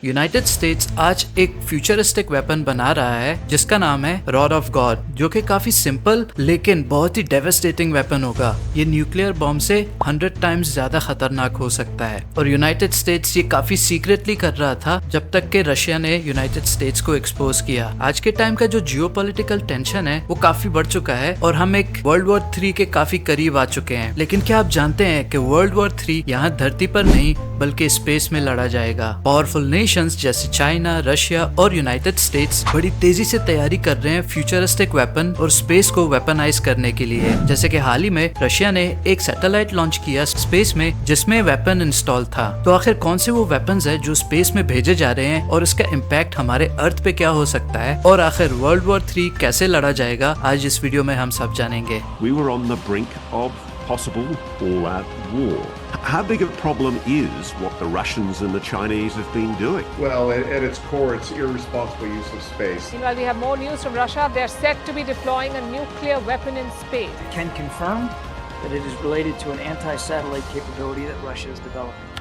United states आज एक futuristic weapon बना रहा है जिसका नाम है रॉड ऑफ गॉड, जो कि काफी सिंपल लेकिन बहुत ही डेवास्टेटिंग वेपन होगा। ये न्यूक्लियर बॉम्ब से 100 टाइम्स ज्यादा खतरनाक हो सकता है और यूनाइटेड स्टेट्स ये काफी सीक्रेटली कर रहा था जब तक कि रशिया ने यूनाइटेड स्टेट्स को एक्सपोज किया। आज के टाइम का जो जियोपॉलिटिकल टेंशन है वो काफी बढ़ चुका है और हम एक वर्ल्ड वॉर 3 के काफी करीब आ चुके हैं। लेकिन क्या आप जानते हैं कि वर्ल्ड वॉर 3 यहाँ धरती पर नहीं बल्कि स्पेस में लड़ा जाएगा। पावरफुल नेशंस जैसे चाइना, रशिया और यूनाइटेड स्टेट्स बड़ी तेजी से तैयारी कर रहे हैं फ्यूचरिस्टिक वेपन और स्पेस को वेपनाइज करने के लिए। जैसे कि हाल ही में रशिया ने एक सैटेलाइट लॉन्च किया स्पेस में जिसमें वेपन इंस्टॉल था। तो आखिर कौन से वो वेपन्स है जो स्पेस में भेजे जा रहे हैं और इसका इम्पैक्ट हमारे अर्थ पे क्या हो सकता है और आखिर वर्ल्ड वॉर 3 कैसे लड़ा जाएगा, आज इस वीडियो में हम सब जानेंगे। We were on the brink of possible all-out war. How big a problem is what the Russians and the Chinese have been doing? Well, at its core, it's irresponsible use of space. Meanwhile, we have more news from Russia. They're set to be deploying a nuclear weapon in space. I can confirm that it is related to an anti-satellite capability that Russia is developing.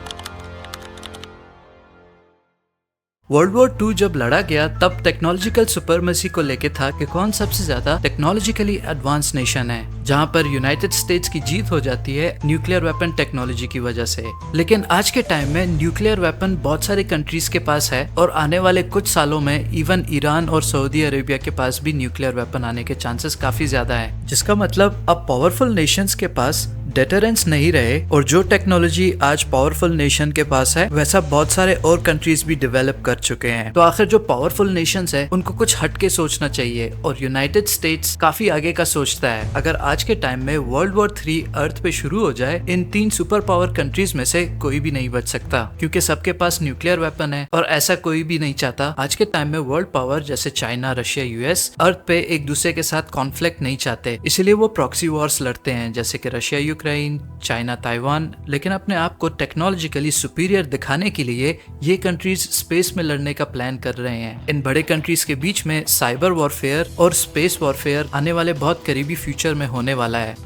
World war 2 जब लड़ा गया तब technological supremacy को लेके था कि कौन सबसे ज्यादा टेक्नोलॉजिकली एडवांस नेशन है, जहां पर यूनाइटेड स्टेट्स की जीत हो जाती है न्यूक्लियर वेपन टेक्नोलॉजी की वजह से। लेकिन आज के टाइम में न्यूक्लियर वेपन बहुत सारे कंट्रीज के पास है और आने वाले कुछ सालों में इवन ईरान और सऊदी अरेबिया के पास भी न्यूक्लियर वेपन आने के चांसेस काफी ज्यादा है, जिसका मतलब अब पावरफुल नेशंस के पास डेटरेंस नहीं रहे और जो टेक्नोलॉजी आज पावरफुल नेशन के पास है वैसा बहुत सारे और कंट्रीज भी डेवलप कर चुके हैं। तो आखिर जो पावरफुल नेशंस है उनको कुछ हटके सोचना चाहिए और यूनाइटेड स्टेट्स काफी आगे का सोचता है। अगर आज के टाइम में वर्ल्ड वॉर 3 अर्थ पे शुरू हो जाए, इन 3 सुपर पावर कंट्रीज में से कोई भी नहीं बच सकता क्योंकि सबके पास न्यूक्लियर वेपन है और ऐसा कोई भी नहीं चाहता। आज के टाइम में वर्ल्ड पावर जैसे चाइना, रशिया, यूएस अर्थ पे एक दूसरे के साथ कॉन्फ्लिक्ट नहीं चाहते, इसीलिए वो प्रॉक्सी वॉर्स लड़ते हैं जैसे कि रशिया यूक्रेन, चाइना ताइवान। लेकिन अपने आप को टेक्नोलॉजिकली सुपीरियर दिखाने के लिए ये कंट्रीज स्पेस में लड़ने का प्लान कर रहे हैं। इन बड़े कंट्रीज के बीच में साइबर वॉरफेयर और स्पेस वॉरफेयर आने वाले बहुत करीबी फ्यूचर में होने वाला है।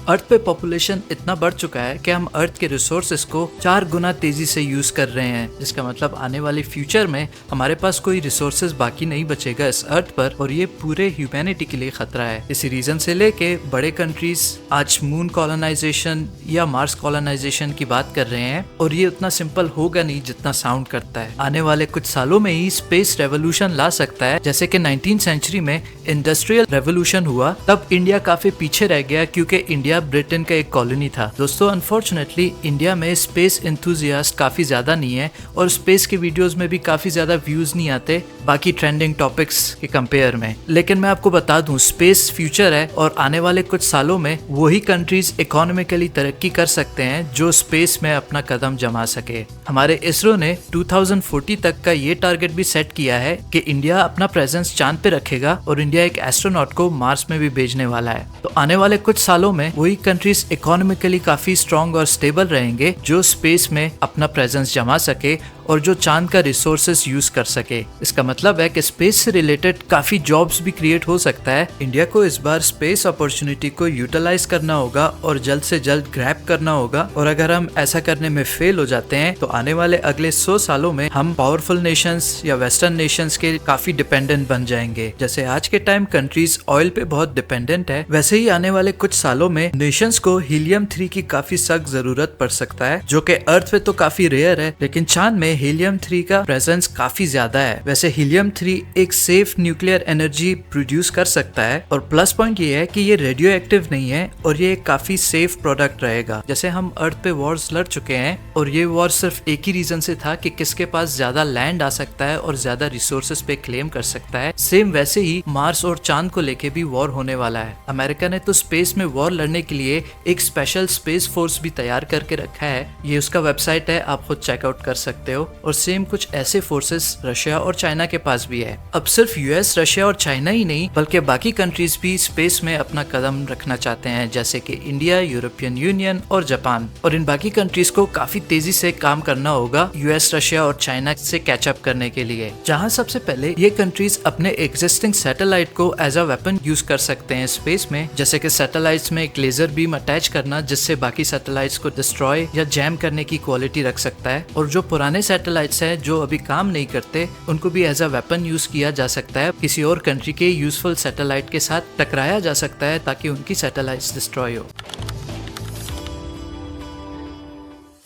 अर्थ पे पॉपुलेशन इतना बढ़ चुका है कि हम अर्थ के रिसोर्सेज को 4 गुना तेजी से यूज कर रहे हैं, जिसका मतलब आने वाले फ्यूचर में हमारे पास कोई रिसोर्सेज बाकी नहीं बचेगा इस अर्थ पर और ये पूरे ह्यूमैनिटी के लिए खतरा है। इसी रीजन से लेके बड़े कंट्रीज आज मून कॉलोनाइजेशन या मार्स कॉलोनाइजेशन की बात कर रहे हैं और ये उतना सिंपल होगा नहीं जितना साउंड करता है। आने वाले कुछ सालों में ही स्पेस रेवोल्यूशन ला सकता है, जैसे कि 19th सेंचुरी में इंडस्ट्रियल रेवोल्यूशन हुआ, तब इंडिया काफी पीछे रह गया क्योंकि इंडिया ब्रिटेन का एक कॉलोनी था। दोस्तों, अनफॉर्चुनेटली इंडिया में स्पेस एंथुसियास्ट काफी ज्यादा नहीं है और स्पेस के वीडियोस में भी काफी ज्यादा व्यूज नहीं आते बाकी ट्रेंडिंग टॉपिक्स के कंपेयर में। लेकिन मैं आपको बता दूं, स्पेस फ्यूचर है और आने वाले कुछ सालों में वही कंट्रीज इकोनॉमिकली तरक्की कर सकते हैं जो स्पेस में अपना कदम जमा सके। हमारे इसरो ने 2040 तक का ये टारगेट भी सेट किया है कि इंडिया अपना प्रेजेंस चांद पे रखेगा और इंडिया एक एस्ट्रोनॉट को मार्स में भी भेजने वाला है। तो आने वाले कुछ सालों में वही कंट्रीज इकोनॉमिकली काफी स्ट्रॉन्ग और स्टेबल रहेंगे जो स्पेस में अपना प्रेजेंस जमा सके और जो चांद का रिसोर्सेज यूज कर सके। इसका मतलब है कि स्पेस से रिलेटेड काफी जॉब्स भी क्रिएट हो सकता है। इंडिया को इस बार स्पेस अपॉर्चुनिटी को यूटिलाइज करना होगा और जल्द से जल्द ग्रैब करना होगा और अगर हम ऐसा करने में फेल हो जाते हैं तो आने वाले अगले 100 सालों में हम पावरफुल नेशंस या वेस्टर्न नेशंस के काफी डिपेंडेंट बन जाएंगे। जैसे आज के टाइम कंट्रीज ऑयल पे बहुत डिपेंडेंट है, वैसे ही आने वाले कुछ सालों में नेशंस को हीलियम 3 की काफी सख्त जरूरत पड़ सकता है, जो कि अर्थ पे तो काफी रेयर है लेकिन चांद में हीलियम 3 का प्रेजेंस काफी ज्यादा है। वैसे हीलियम 3 एक सेफ न्यूक्लियर एनर्जी प्रोड्यूस कर सकता है और प्लस पॉइंट ये है कि ये रेडियो एक्टिव नहीं है और ये एक काफी सेफ प्रोडक्ट रहेगा। जैसे हम अर्थ पे वॉर्स लड़ चुके हैं और ये वॉर सिर्फ एक ही रीजन से था कि किसके पास ज्यादा लैंड आ सकता है और ज्यादा रिसोर्सेज पे क्लेम कर सकता है। सेम वैसे ही मार्स और चांद को लेके भी वॉर होने वाला है। अमेरिका ने तो स्पेस में वॉर लड़ने के लिए एक स्पेशल स्पेस फोर्स भी तैयार करके रखा है। ये उसका वेबसाइट है, आप खुद चेकआउट कर सकते हो। और सेम कुछ ऐसे फोर्सेस रशिया और चाइना के पास भी है। अब सिर्फ यूएस, रशिया और चाइना ही नहीं बल्कि बाकी कंट्रीज भी स्पेस में अपना कदम रखना चाहते हैं, जैसे कि इंडिया, यूरोपियन यूनियन और जापान। और इन बाकी कंट्रीज को काफी तेजी से काम करना होगा यूएस, रशिया और चाइना से कैचअप करने के लिए, जहां सबसे पहले ये कंट्रीज अपने एग्जिस्टिंग सैटेलाइट को एज अ वेपन यूज कर सकते हैं स्पेस में, जैसे कि सैटेलाइट्स में एक लेजर बीम अटैच करना जिससे बाकी सैटेलाइट्स को डिस्ट्रॉय या जैम करने की क्वालिटी रख सकता है। और जो पुराने सैटेलाइट्स हैं जो अभी काम नहीं करते उनको भी एज अ वेपन यूज किया जा सकता है, किसी और कंट्री के यूजफुल सैटेलाइट के साथ टकराया जा सकता है ताकि उनकी सैटेलाइट्स डिस्ट्रॉय हो।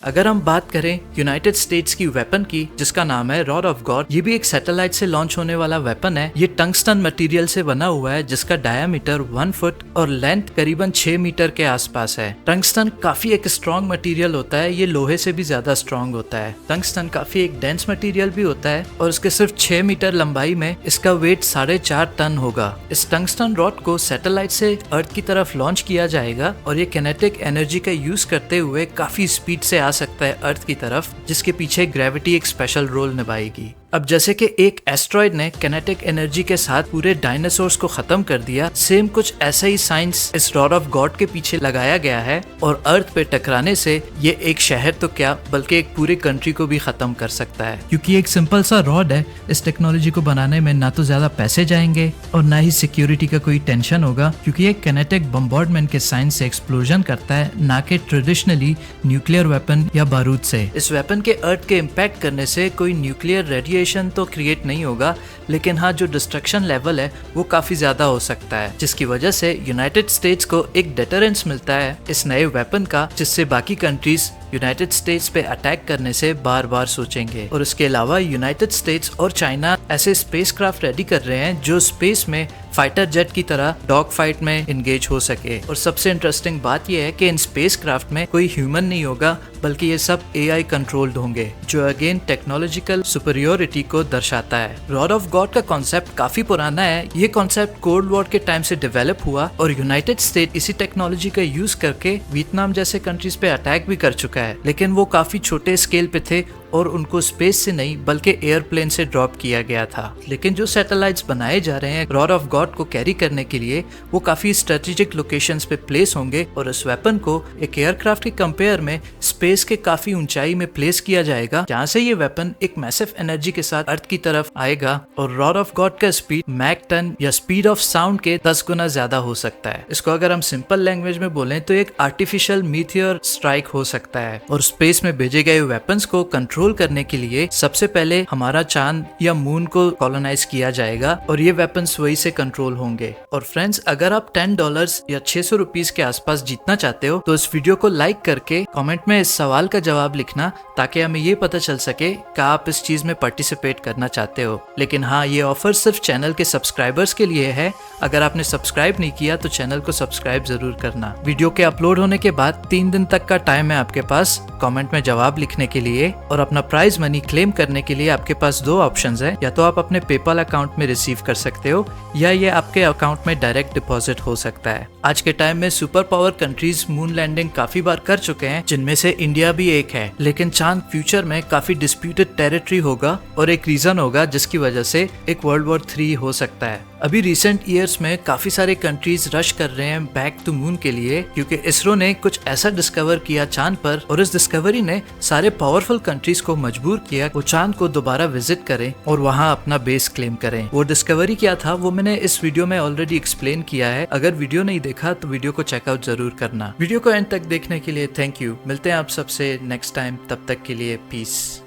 अगर हम बात करें यूनाइटेड स्टेट्स की वेपन की जिसका नाम है रॉड ऑफ गॉड, ये भी एक सैटेलाइट से लॉन्च होने वाला वेपन है। ये टंगस्टन मटेरियल से बना हुआ है जिसका डायामीटर 1 फुट और लेंथ करीबन 6 मीटर के आसपास है। टंगस्टन काफी एक स्ट्रॉन्ग मटेरियल होता है, ये लोहे से भी ज्यादा स्ट्रॉन्ग होता है। टंगस्टन काफी एक डेंस मटेरियल भी होता है और इसके सिर्फ 6 मीटर लंबाई में इसका वेट 4.5 टन होगा। इस टंगस्टन रॉड को सैटेलाइट से अर्थ की तरफ लॉन्च किया जाएगा और ये किनेटिक एनर्जी का यूज करते हुए काफी स्पीड से सकता है अर्थ की तरफ, जिसके पीछे ग्रेविटी एक स्पेशल रोल निभाएगी। अब जैसे कि एक एस्ट्रॉइड ने किनेटिक एनर्जी के साथ पूरे डायनासोर्स को खत्म कर दिया, सेम कुछ ऐसा ही साइंस इस रॉड ऑफ गॉड के पीछे लगाया गया है और अर्थ पे टकराने से ये एक शहर तो क्या बल्कि एक पूरे कंट्री को भी खत्म कर सकता है। क्योंकि एक सिंपल सा रॉड है, इस टेक्नोलॉजी को बनाने में ना तो ज्यादा पैसे जाएंगे और ना ही सिक्योरिटी का कोई टेंशन होगा, क्योंकि ये किनेटिक बम्बार्डमेंट के साइंस से एक्सप्लोजन करता है, ना कि ट्रेडिशनली न्यूक्लियर वेपन या बारूद से। इस वेपन के अर्थ के इम्पैक्ट करने से कोई न्यूक्लियर रेडिएशन तो क्रिएट नहीं होगा, लेकिन हाँ जो डिस्ट्रक्शन लेवल है वो काफी ज्यादा हो सकता है, जिसकी वजह से यूनाइटेड स्टेट्स को एक डेटरेंस मिलता है इस नए वेपन का, जिससे बाकी कंट्रीज यूनाइटेड स्टेट्स पे अटैक करने से बार बार सोचेंगे। और इसके अलावा यूनाइटेड स्टेट्स और चाइना ऐसे स्पेसक्राफ्ट रेडी कर रहे हैं जो स्पेस में फाइटर जेट की तरह डॉग फाइट में एंगेज हो सके। और सबसे इंटरेस्टिंग बात यह है कि इन स्पेसक्राफ्ट में कोई ह्यूमन नहीं होगा बल्कि ये सब एआई कंट्रोल्ड होंगे, जो अगेन टेक्नोलॉजिकल सुपीरियोरिटी को दर्शाता है। रॉड ऑफ गॉड का कॉन्सेप्ट काफी पुराना है, ये कॉन्सेप्ट कोल्ड वॉर के टाइम से डेवलप हुआ और यूनाइटेड स्टेट इसी टेक्नोलॉजी का यूज करके वियतनाम जैसे कंट्रीज पे अटैक भी कर चुका है, लेकिन वो काफी छोटे स्केल पे थे और उनको स्पेस से नहीं बल्कि एयरप्लेन से ड्रॉप किया गया था। लेकिन जो सैटेलाइट्स बनाए जा रहे हैं रॉड ऑफ गॉड को कैरी करने के लिए वो काफी स्ट्रेटेजिक लोकेशंस पे प्लेस होंगे और इस वेपन को एक एयरक्राफ्ट के कंपेयर में स्पेस के काफी ऊंचाई में प्लेस किया जाएगा, जहाँ से ये वेपन एक मैसिव एनर्जी के साथ अर्थ की तरफ आएगा और रॉड ऑफ गॉड का स्पीड मैक 10 या स्पीड ऑफ साउंड के 10 गुना ज्यादा हो सकता है। इसको अगर हम सिंपल लैंग्वेज में बोलें तो एक आर्टिफिशियल मीटियोर स्ट्राइक हो सकता है। और स्पेस में भेजे गए वेपन्स को कंट्रोल करने के लिए सबसे पहले हमारा चांद या मून को कॉलोनाइज किया जाएगा और ये वेपन्स वही से कंट्रोल होंगे। और फ्रेंड्स, अगर आप $10 या 600 रुपीस के आसपास जीतना चाहते हो तो इस वीडियो को लाइक करके कमेंट में इस सवाल का जवाब लिखना, ताकि हमें ये पता चल सके कि आप इस चीज में पार्टिसिपेट करना चाहते हो। लेकिन हाँ, ये ऑफर सिर्फ चैनल के सब्सक्राइबर्स के लिए है। अगर आपने सब्सक्राइब नहीं किया तो चैनल को सब्सक्राइब जरूर करना। वीडियो के अपलोड होने के बाद 3 दिन तक का टाइम है आपके पास कमेंट में जवाब लिखने के लिए, और अपना प्राइज मनी क्लेम करने के लिए आपके पास 2 ऑप्शंस है। या तो आप अपने पेपाल अकाउंट में रिसीव कर सकते हो या ये आपके अकाउंट में डायरेक्ट डिपॉजिट हो सकता है। आज के टाइम में super power countries moon landing काफी बार कर चुके हैं, जिनमें से इंडिया भी एक है। लेकिन चांद फ्यूचर में काफी डिस्प्यूटेड टेरिटरी होगा और एक रीजन होगा जिसकी वजह से एक वर्ल्ड वॉर 3 हो सकता है। अभी रिसेंट ईयर्स में काफी सारे कंट्रीज रश कर रहे हैं बैक टू मून के लिए, क्योंकि इसरो ने कुछ ऐसा डिस्कवर किया चांद पर और इस डिस्कवरी ने सारे पावरफुल कंट्रीज को मजबूर किया वो चांद को दोबारा विजिट करें और वहां अपना बेस क्लेम करें। वो डिस्कवरी क्या था वो मैंने इस वीडियो में ऑलरेडी एक्सप्लेन किया है। अगर वीडियो नहीं देखा तो वीडियो को चेकआउट जरूर करना। वीडियो को एंड तक देखने के लिए थैंक यू। मिलते हैं आप सबसे नेक्स्ट टाइम, तब तक के लिए पीस।